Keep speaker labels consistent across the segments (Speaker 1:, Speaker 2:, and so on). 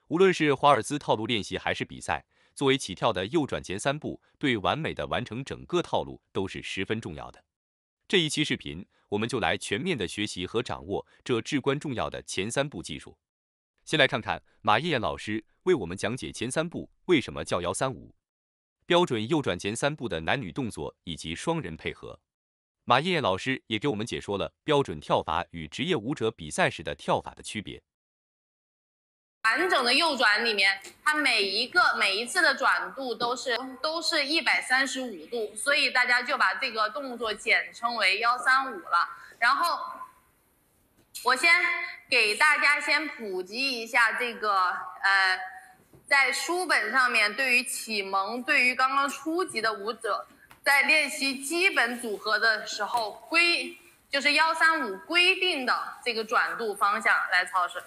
Speaker 1: 无论是华尔兹套路练习还是比赛，作为起跳的右转前3步，对完美的完成整个套路都是十分重要的。这一期视频，我们就来全面的学习和掌握这至关重要的前3步技术。先来看看马艳艳老师为我们讲解前3步为什么叫135，标准右转前3步的男女动作以及双人配合。马艳艳老师也给我们解说了标准跳法与职业舞者比赛时的跳法的区别。
Speaker 2: 完整的右转里面，它每一次的转度都是135度，所以大家就把这个动作简称为135了。然后我先给大家先普及一下这个在书本上面对于启蒙、对于刚刚初级的舞者，在练习基本组合的时候就是135规定的这个转度方向来操试。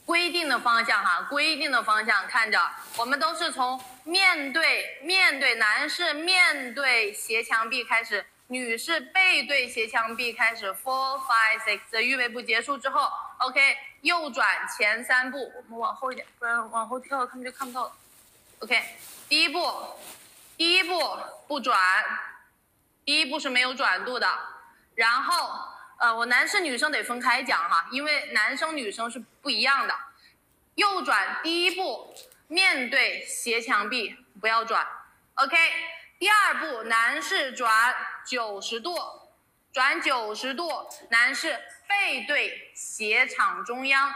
Speaker 2: 规定的方向哈，规定的方向看着，我们都是从面对男士面对斜墙壁开始，女士背对斜墙壁开始 ，4 5 6的预备步结束之后 ，OK， 右转前3步，我们往后一点，不然往后跳他们就看不到了。OK， 第一步不转，第一步是没有转度的，然后。我男生女生得分开讲哈，因为男生女生是不一样的。右转第一步面对斜墙壁不要转 ，OK。第2步男士转90度，转90度，男士背对斜场中央，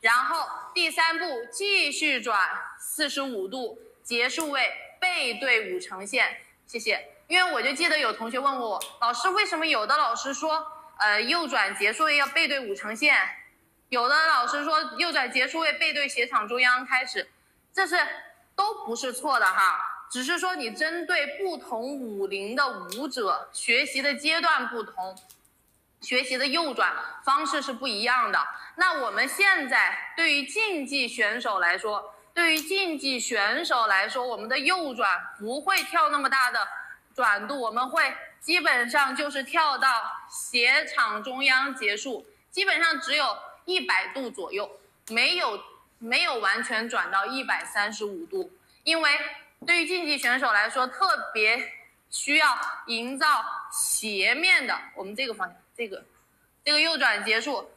Speaker 2: 然后第3步继续转45度，结束位背对5成线，谢谢。因为我就记得有同学问我，老师为什么有的老师说。右转结束位要背对5成线，有的老师说右转结束位背对斜场中央开始，这都不是错的哈，只是说你针对不同舞龄的舞者学习的阶段不同，学习的右转方式是不一样的。那我们现在对于竞技选手来说，我们的右转不会跳那么大的转度，我们会基本上就是跳到斜场中央结束，基本上只有100度左右，没有完全转到135度，因为对于竞技选手来说，特别需要营造斜面的我们这个方向，这个右转结束，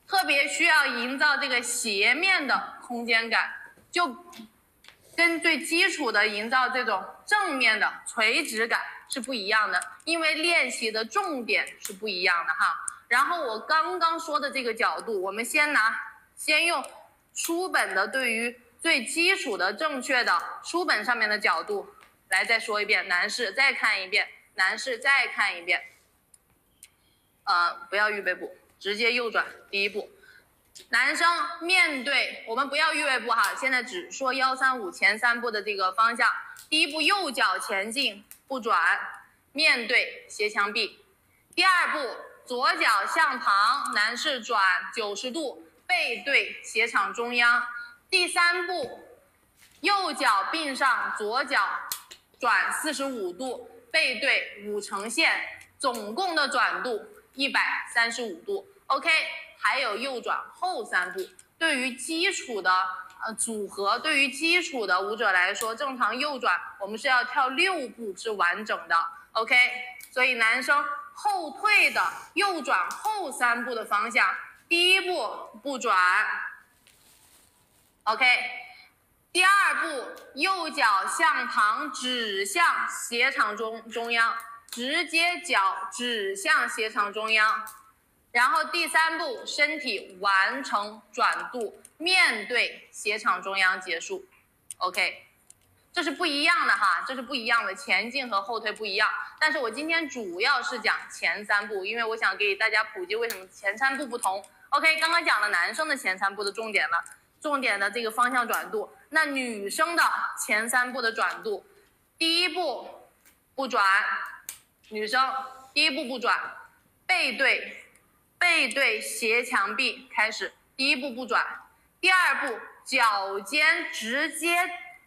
Speaker 2: 特别需要营造这个斜面的空间感，就跟最基础的营造这种正面的垂直感是不一样的，因为练习的重点是不一样的哈。然后我刚刚说的这个角度，我们先用书本的对于最基础的正确的书本上面的角度来再说一遍，男士再看一遍，男士再看一遍。不要预备步，直接右转第一步。男生面对，我们不要预备步哈，现在只说135前3步的这个方向。第一步右脚前进不转，面对斜墙壁。第2步左脚向旁，男士转90度，背对斜场中央。第3步右脚并上，左脚转45度，背对5成线，总共的转度135度。OK。还有右转后3步，对于基础的组合，对于基础的舞者来说，正常右转我们是要跳6步是完整的 ，OK。所以男生后退的右转后3步的方向，第1步不转 ，OK。第2步右脚向旁指向斜场中央，直接脚指向斜场中央。然后第3步身体完成转度，面对斜场中央结束 ，OK， 这是不一样的哈，这是不一样的，前进和后退不一样。但是我今天主要是讲前3步，因为我想给大家普及为什么前3步不同。OK， 刚刚讲了男生的前3步的重点了，重点的这个方向转度。那女生的前3步的转度，第1步不转，女生第1步不转，背对斜墙壁开始，第1步不转，第2步脚尖直接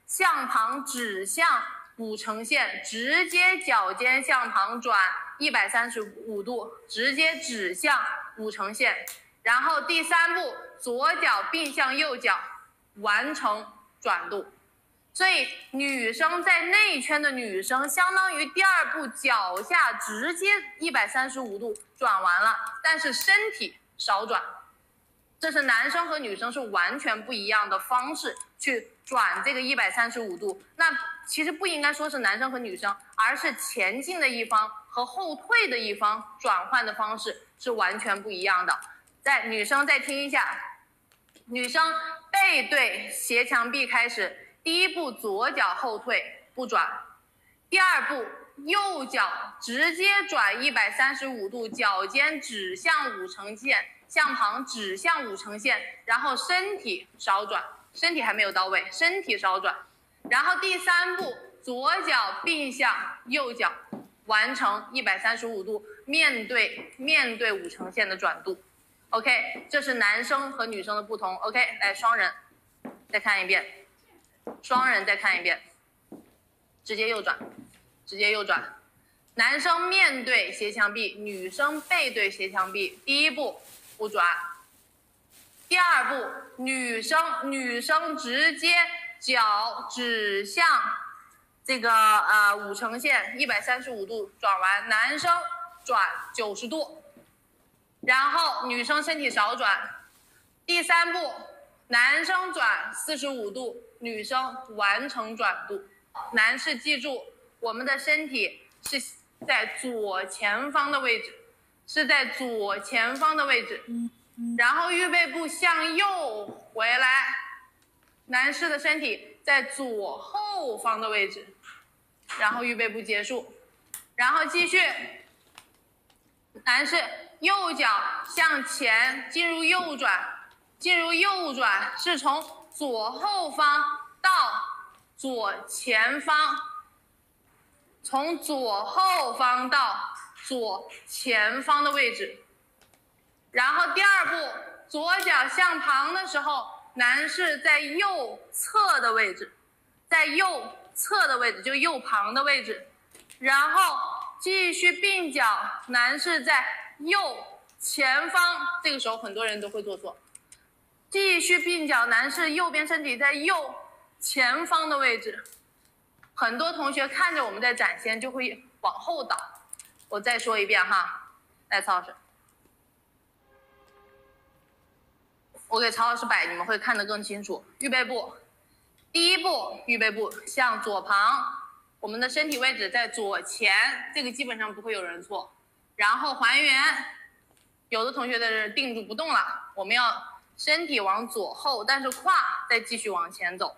Speaker 2: 向旁指向5成线，直接脚尖向旁转135度，直接指向5成线，然后第3步，左脚并向右脚，完成转度。所以女生在内圈的女生，相当于第2步脚下直接135度转完了，但是身体少转。这是男生和女生是完全不一样的方式去转这个135度。那其实不应该说是男生和女生，而是前进的一方和后退的一方转换的方式是完全不一样的。女生再听一下，女生背对斜墙壁开始。第1步左脚后退不转，第2步右脚直接转135度，脚尖指向5成线，向旁指向5成线，然后身体少转，身体还没有到位，身体少转。然后第3步左脚并向右脚，完成135度面对5成线的转度。OK， 这是男生和女生的不同。OK， 来双人，再看一遍。双人再看一遍，直接右转，直接右转。男生面对斜墙壁，女生背对斜墙壁。第1步不转，第2步女生直接脚指向这个5成线，135度转完，男生转90度，然后女生身体少转。第3步男生转45度，女生完成转度。男士记住，我们的身体是在左前方的位置，是在左前方的位置。然后预备步向右回来，男士的身体在左后方的位置。然后预备步结束，然后继续。男士右脚向前进入右转。进入右转是从左后方到左前方，从左后方到左前方的位置。然后第2步左脚向旁的时候，男士在右侧的位置，在右侧的位置，就右旁的位置。然后继续并脚，男士在右前方，这个时候很多人都会做错。继续并脚，男士右边身体在右前方的位置。很多同学看着我们在展现就会往后倒。我再说一遍哈，来曹老师，我给曹老师摆，你们会看得更清楚。预备步，第1步预备步向左旁，我们的身体位置在左前，这个基本上不会有人错。然后还原，有的同学在这定住不动了，我们要身体往左后，但是胯再继续往前走，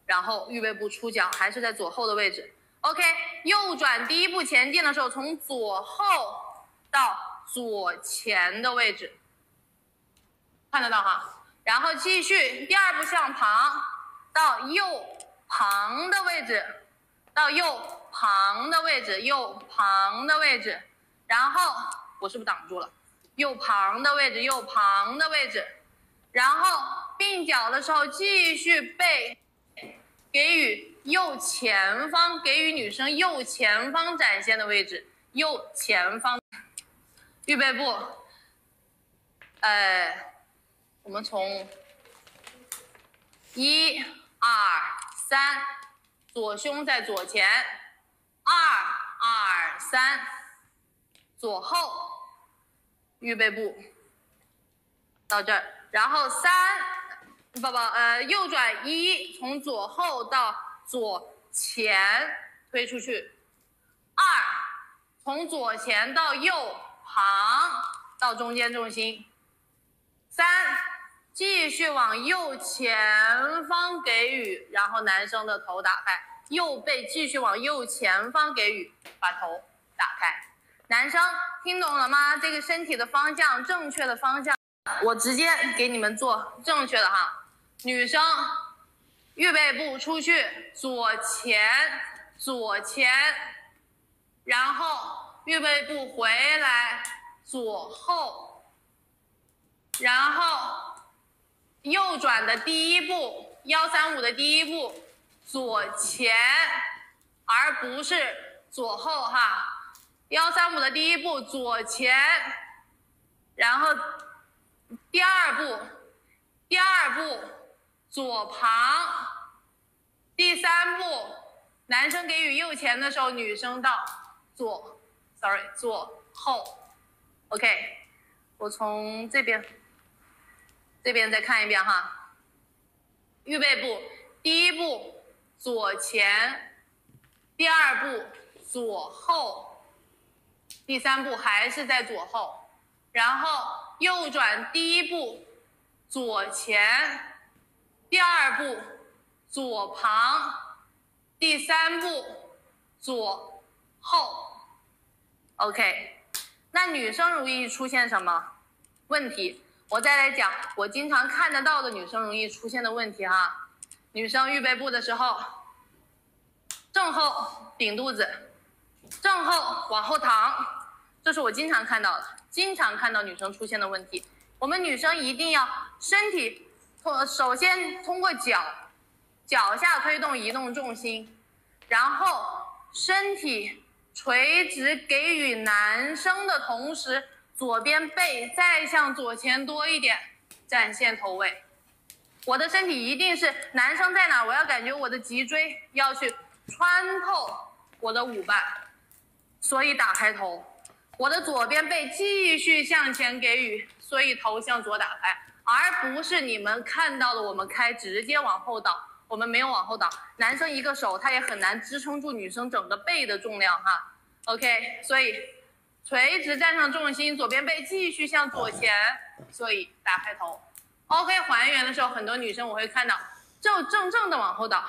Speaker 2: 然后预备步出脚还是在左后的位置。OK， 右转第1步前进的时候，从左后到左前的位置，看得到哈。然后继续第2步向旁，到右旁的位置，到右旁的位置，右旁的位置。然后我是不是挡住了？右旁的位置，右旁的位置。然后并脚的时候继续背，给予右前方，给予女生右前方展现的位置，右前方。预备步，我们从1、2、3，左胸在左前，2、2、3，左后。预备步到这儿。然后右转1，从左后到左前推出去。2，从左前到右旁到中间重心。3，继续往右前方给予，然后男生的头打开，右背继续往右前方给予，把头打开。男生听懂了吗？这个身体的方向，正确的方向。我直接给你们做正确的哈。女生预备步出去，左前，然后预备步回来，左后，然后右转的第1步，135的第1步，左前，而不是左后哈。135的第1步左前，然后第二步左旁，第三步，男生给予右前的时候，女生到左后。OK， 我从这边再看一遍哈。预备步，第一步左前，第二步左后，第三步还是在左后，然后右转第一步左前，第二步左旁，第三步左后。OK， 那女生容易出现什么问题？我再来讲我经常看得到的女生容易出现的问题哈。女生预备步的时候，正后顶肚子，正后往后躺，这是我经常看到的，经常看到女生出现的问题。我们女生一定要身体首先通过脚下推动移动重心，然后身体垂直给予男生的同时，左边背再向左前多一点，展现头尾。我的身体一定是男生在哪，我要感觉我的脊椎要去穿透我的舞伴，所以打开头。我的左边背继续向前给予，所以头向左打开，而不是你们看到的我们开直接往后倒，我们没有往后倒。男生一个手他也很难支撑住女生整个背的重量哈。OK， 所以垂直站上重心，左边背继续向左前，所以打开头。OK， 还原的时候，很多女生我会看到正的往后倒，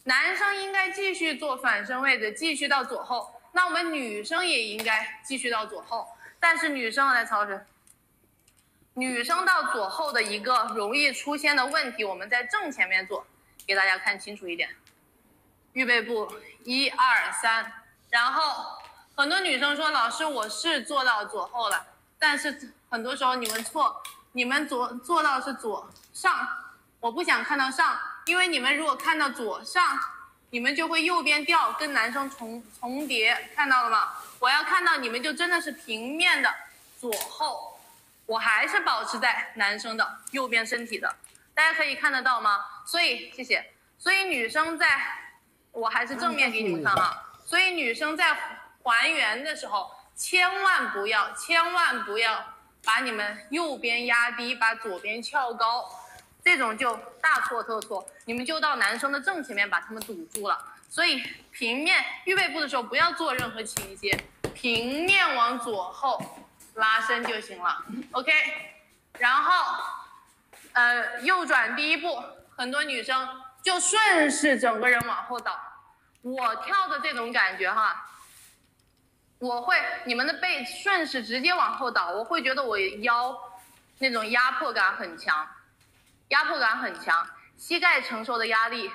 Speaker 2: 男生应该继续做反身位置，继续到左后。那我们女生也应该继续到左后，但是女生来操着，女生到左后的一个容易出现的问题，我们在正前面做，给大家看清楚一点。预备步1、2、3，然后很多女生说老师我是做到左后了，但是很多时候你们错，你们做到是左上，我不想看到上，因为你们如果看到左上，你们就会右边掉，跟男生重叠，看到了吗？我要看到你们就真的是平面的左后，我还是保持在男生的右边身体的，大家可以看得到吗？所以谢谢。所以女生在，我还是正面给你们看啊。所以女生在还原的时候，千万不要把你们右边压低，把左边翘高。这种就大错特错，你们就到男生的正前面把他们堵住了。所以平面预备步的时候不要做任何倾斜，平面往左后拉伸就行了。OK， 然后右转第一步，很多女生就顺势整个人往后倒。我跳的这种感觉哈，我会你们的背顺势直接往后倒，我会觉得我腰那种压迫感很强。膝盖承受的压力，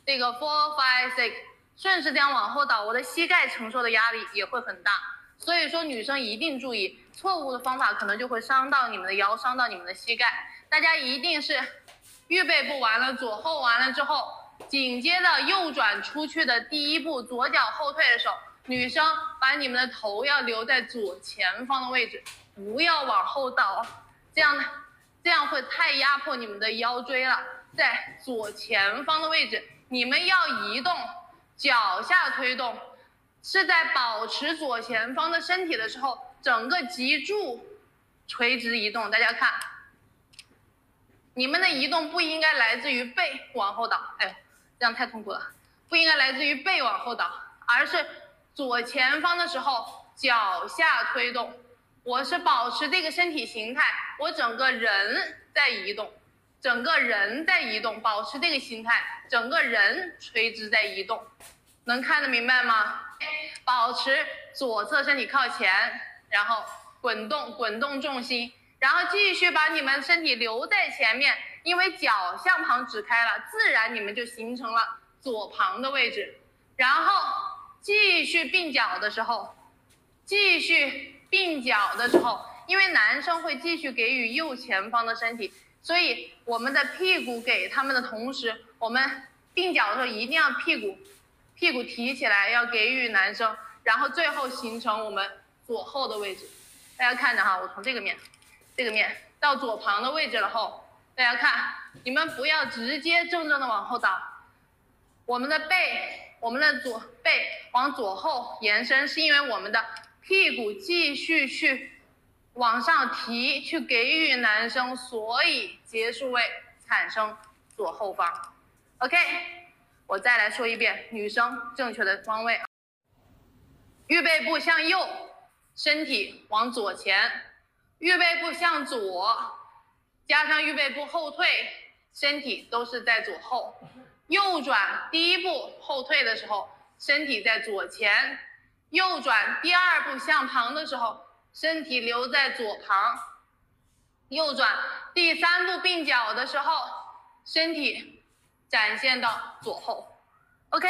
Speaker 2: 这个 4、5、6， 顺势这样往后倒，我的膝盖承受的压力也会很大。所以说女生一定注意，错误的方法可能就会伤到你们的腰，伤到你们的膝盖。大家一定是预备步完了，左后完了之后，紧接着右转出去的第一步，左脚后退的时候，女生把你们的头要留在左前方的位置，不要往后倒，这样会太压迫你们的腰椎了。在左前方的位置，你们要移动，脚下推动，是在保持左前方的身体的时候，整个脊柱垂直移动。大家看，你们的移动不应该来自于背往后倒，哎呦，这样太痛苦了，不应该来自于背往后倒，而是左前方的时候脚下推动。我是保持这个身体形态，我整个人在移动，保持这个形态，整个人垂直在移动，能看得明白吗？保持左侧身体靠前，然后滚动重心，然后继续把你们身体留在前面，因为脚向旁指开了，自然你们就形成了左旁的位置。然后继续并脚的时候，因为男生会继续给予右前方的身体，所以我们的屁股给他们的同时，我们并脚的时候一定要屁股提起来，要给予男生，然后最后形成我们左后的位置。大家看着哈，我从这个面，这个面到左旁的位置了后，大家看，你们不要直接正的往后倒，我们的左背往左后延伸，是因为我们的屁股继续去往上提，去给予男生，所以结束位产生左后方。OK， 我再来说一遍女生正确的方位。预备步向右，身体往左前；预备步向左，加上预备步后退，身体都是在左后。右转第一步后退的时候，身体在左前；右转第二步向旁的时候，身体留在左旁；右转第三步并脚的时候，身体展现到左后。OK。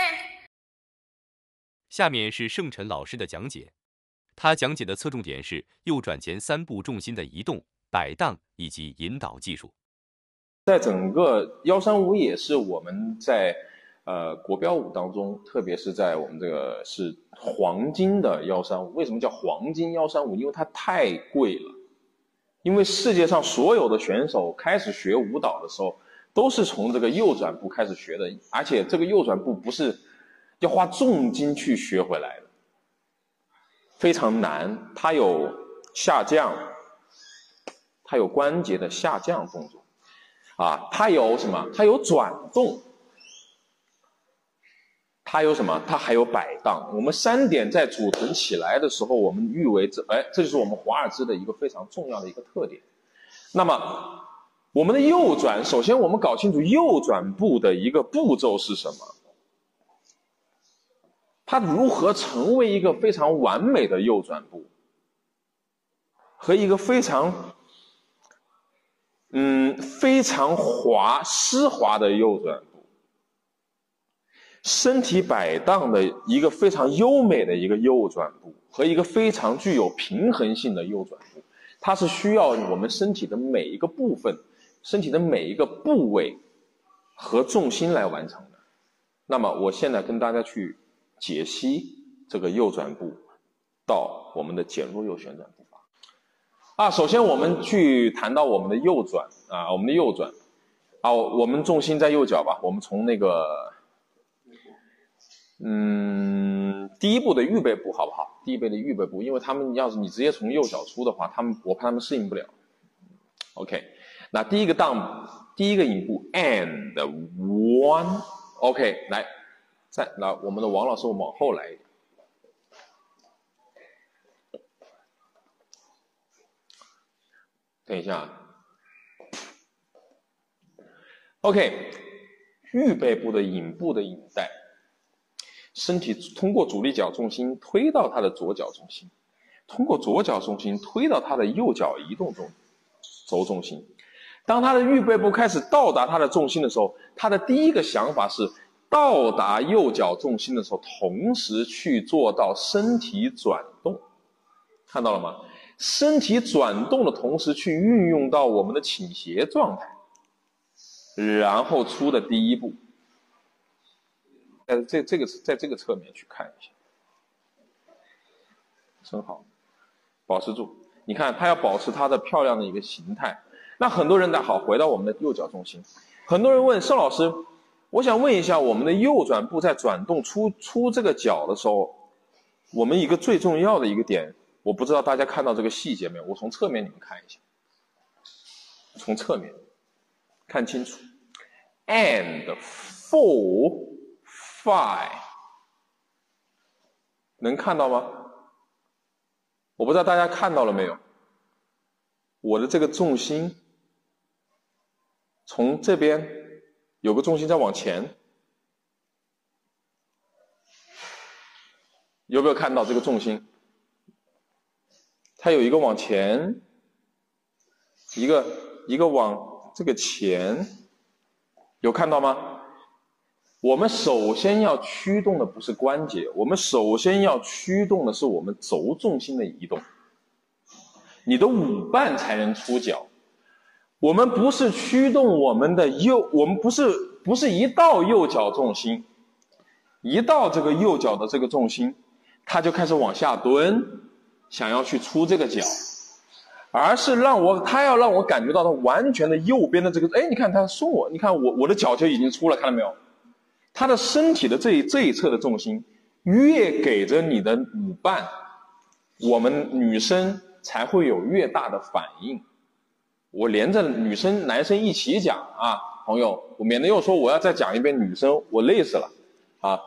Speaker 1: 下面是盛晨老师的讲解，他讲解的侧重点是右转前3步重心的移动、摆荡以及引导技术。
Speaker 3: 在整个135也是我们在国标舞当中，特别是在我们这个是黄金的135。为什么叫黄金135？因为它太贵了。因为世界上所有的选手开始学舞蹈的时候，都是从这个右转步开始学的，而且这个右转步不是要花重金去学回来的，非常难。它有下降，它有关节的下降动作。它有什么？它有转动，它有什么？它还有摆荡。我们3点在组成起来的时候，我们誉为这就是我们华尔兹的一个非常重要的一个特点。那么我们的右转，首先我们搞清楚右转步的一个步骤是什么，它如何成为一个非常完美的右转步，和一个非常丝滑的右转步，身体摆荡的一个非常优美的一个右转步，和一个非常具有平衡性的右转步，它是需要我们身体的每一个部分、身体的每一个部位和重心来完成的。那么我现在跟大家去解析这个右转步到我们的减弱右旋转步法。首先我们去谈到我们的右转我们的右转我们重心在右脚吧，我们从那个第一步的预备步好不好？第一步的预备步，因为他们要是你直接从右脚出的话，我怕他们适应不了。OK， 那第一个引步 and one， OK， 来，我们的王老师我们往后来一点。等一下 OK， 预备步的引步的引带，身体通过主力脚重心推到他的左脚重心，通过左脚重心推到他的右脚移动轴重心。当他的预备步开始到达他的重心的时候，他的第一个想法是到达右脚重心的时候，同时去做到身体转动，看到了吗？身体转动的同时去运用到我们的倾斜状态，然后出的第一步。在这个侧面去看一下，真好，保持住。你看他要保持他的漂亮的一个形态。那很多人回到我们的右脚重心，很多人问盛老师，我想问一下，我们的右转步在转动出这个脚的时候，我们一个最重要的一个点，我不知道大家看到这个细节没有？我从侧面你们看一下，从侧面看清楚 ，and 4 5， 能看到吗？我不知道大家看到了没有？我的这个重心从这边有个重心在往前，有没有看到这个重心？它有一个往前，一个往这个前，有看到吗？我们首先要驱动的不是关节，我们首先要驱动的是我们轴重心的移动。你的舞伴才能出脚。我们不是驱动我们的我们不是一到右脚重心，一到这个右脚的这个重心，它就开始往下蹲，想要去出这个脚。而是他要让我感觉到他完全的右边的这个，哎，你看他送我，你看我的脚就已经出了，看到没有？他的身体的这一侧的重心越给着你的舞伴，我们女生才会有越大的反应。我连着女生男生一起讲啊，朋友，我免得又说我要再讲一遍女生，我累死了啊。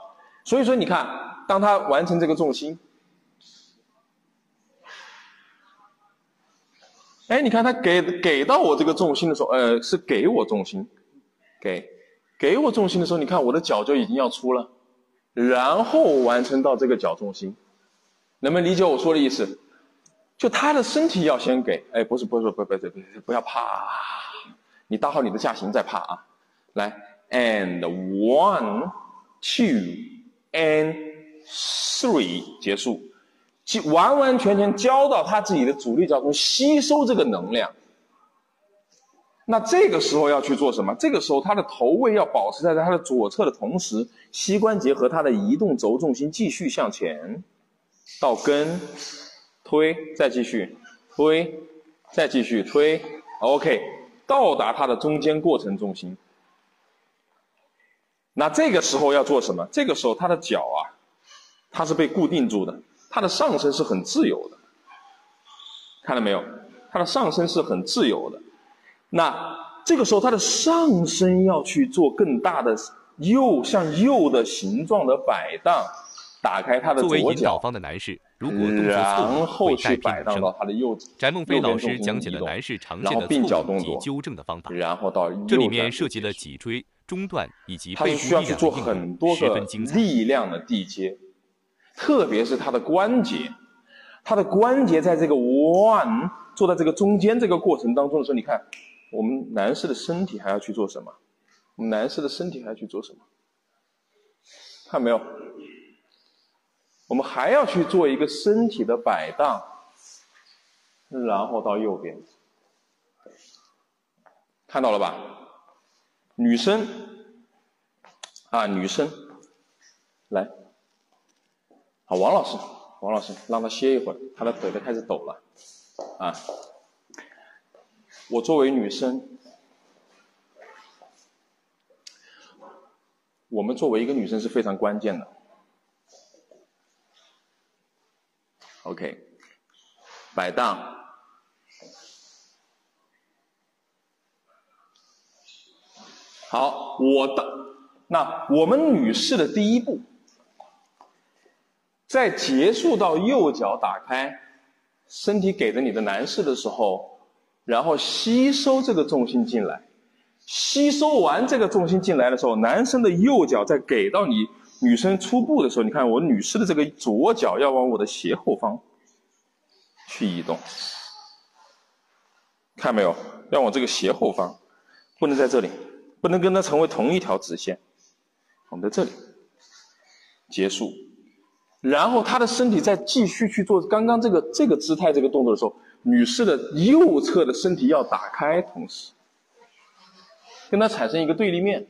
Speaker 3: 所以说你看，当他完成这个重心，哎，你看他给到我这个重心的时候，是给我重心，给我重心的时候，你看我的脚就已经要出了，然后完成到这个脚重心，能不能理解我说的意思？就他的身体要先给，哎，不要怕，你搭好你的架型再怕啊。来 ，and 1 2 and 3结束，完完全全交到他自己的主力脚中，吸收这个能量。那这个时候要去做什么？这个时候他的头位要保持在他的左侧的同时，膝关节和他的移动轴重心继续向前，到根，推，再继续推，再继续推 ，OK， 到达他的中间过程重心。那这个时候要做什么？这个时候他的脚啊，它是被固定住的，他的上身是很自由的，看到没有？他的上身是很自由的。那这个时候他的上身要去做更大的向右的形状的摆荡，打开他的左脚。
Speaker 1: 作为引导方的男士，如果动作错误会带偏女生。翟梦飞老师讲解了男士常见的错误及纠正的方法，
Speaker 3: 然后到
Speaker 1: 这里面涉及了脊椎、中段以及背部
Speaker 3: 需要去做很多个力量的递接，特别是他的关节，在这个 one 做在这个中间这个过程当中的时候，你看我们男士的身体还要去做什么？看没有？我们还要去做一个身体的摆荡，然后到右边，看到了吧？女生来，好，王老师，让他歇一会儿，他的腿都开始抖了啊。我作为女生，我们作为一个女生是非常关键的。OK， 摆荡，好，那我们女士的第一步，在结束到右脚打开，身体给着你的男士的时候，然后吸收这个重心进来，吸收完这个重心进来的时候，男生的右脚在给到你女生出步的时候，你看我女士的这个左脚要往我的斜后方去移动，看没有？要往这个斜后方，不能在这里，不能跟它成为同一条直线。我们在这里结束，然后她的身体再继续去做刚刚这个姿态这个动作的时候，女士的右侧的身体要打开，同时跟它产生一个对立面。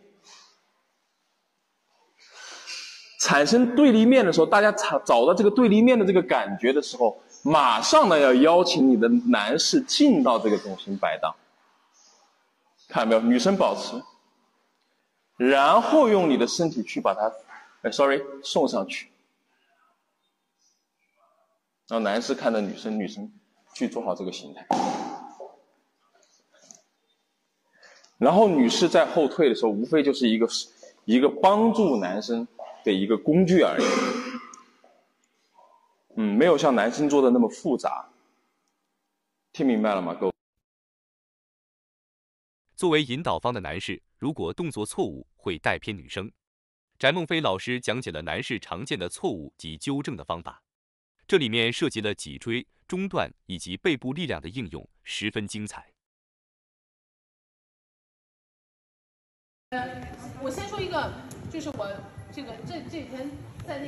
Speaker 3: 产生对立面的时候，大家找到这个对立面的这个感觉的时候，马上呢要邀请你的男士进到这个重心摆荡，看到没有？女生保持，然后用你的身体去把它送上去，然后男士看着女生去做好这个形态，然后女士在后退的时候，无非就是一个帮助男生的一个工具而已，没有像男生做的那么复杂，听明白了吗，各位？
Speaker 1: 作为引导方的男士，如果动作错误会带偏女生。翟梦飞老师讲解了男士常见的错误及纠正的方法，这里面涉及了脊椎、中段以及背部力量的应用，十分精彩。
Speaker 4: 我先说一个，就是我这几天在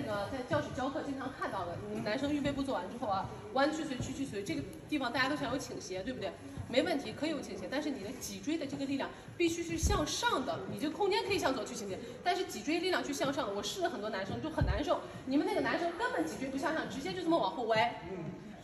Speaker 4: 教室教课经常看到的，你们男生预备步做完之后啊，弯曲随屈曲随，这个地方大家都想有倾斜，对不对？没问题，可以有倾斜，但是你的脊椎的这个力量必须是向上的，你这个空间可以向左去倾斜，但是脊椎力量去向上的，我试了很多男生就很难受，你们那个男生根本脊椎不向上，直接就这么往后歪。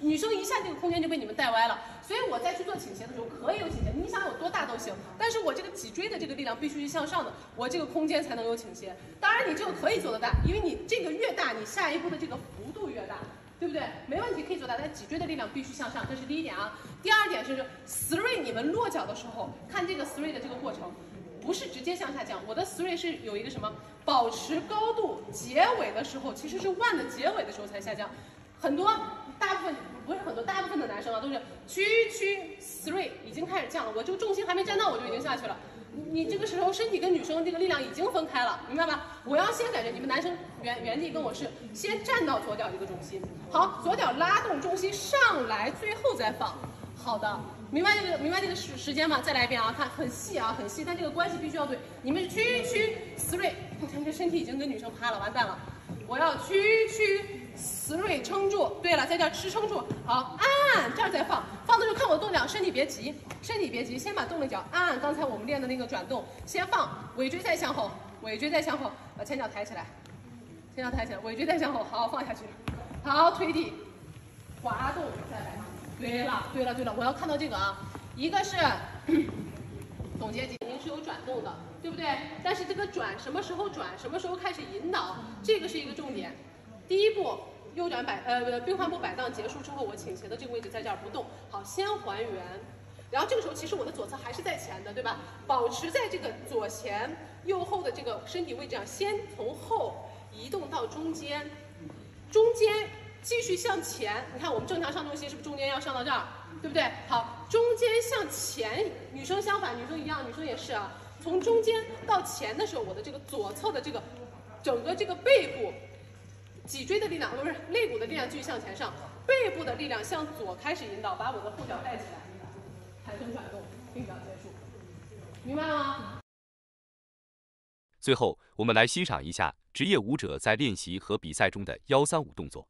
Speaker 4: 女生一下这个空间就被你们带歪了。所以我再去做倾斜的时候可以有倾斜，你想有多大都行，但是我这个脊椎的这个力量必须是向上的，我这个空间才能有倾斜。当然你这个可以做得大，因为你这个越大，你下一步的这个幅度越大。对不对？没问题，可以做到，但脊椎的力量必须向上，这是第一点啊。第二点是 three， 你们落脚的时候看这个 three 的这个过程，不是直接向下降。我的 three 是有一个什么，保持高度，结尾的时候其实是 one 的结尾的时候才下降。很多大部分不是很多，大部分的男生啊都是区 three 已经开始降了，我这个重心还没站到我就已经下去了。你这个时候身体跟女生这个力量已经分开了，明白吧？我要先感觉你们男生原地跟我是先站到左脚一个重心，好，左脚拉动重心上来，最后再放。好的，明白这个时间吗？再来一遍啊，看很细啊，很细，但这个关系必须要对。你们区 three， 你看这身体已经跟女生趴了，完蛋了。我要区 three 撑住，对了，在这儿支撑住，好，按这儿再放，放的时候看我动量，身体别急，先把动力脚按刚才我们练的那个转动，先放，尾椎再向后，把前脚抬起来，尾椎再向后，好，放下去，好，腿底滑动再来，对了，我要看到这个啊，一个是总结肯定是有转动的，对不对？但是这个转什么时候转，什么时候开始引导，这个是一个重点。第一步，右转并髋部摆荡结束之后，我倾斜的这个位置在这儿不动，好，先还原。然后这个时候其实我的左侧还是在前的，对吧？保持在这个左前右后的这个身体位置上，先从后移动到中间，继续向前。你看我们正常上重心是不是中间要上到这儿，对不对？好，中间向前，女生相反，女生一样，女生也是啊。从中间到前的时候，我的这个左侧的这个整个这个背部。脊椎的力量不是肋骨的力量继续向前上，背部的力量向左开始引导，把我的后脚带起来，产生转动，并脚结束，明白了吗？
Speaker 1: 最后，我们来欣赏一下职业舞者在练习和比赛中的135动作。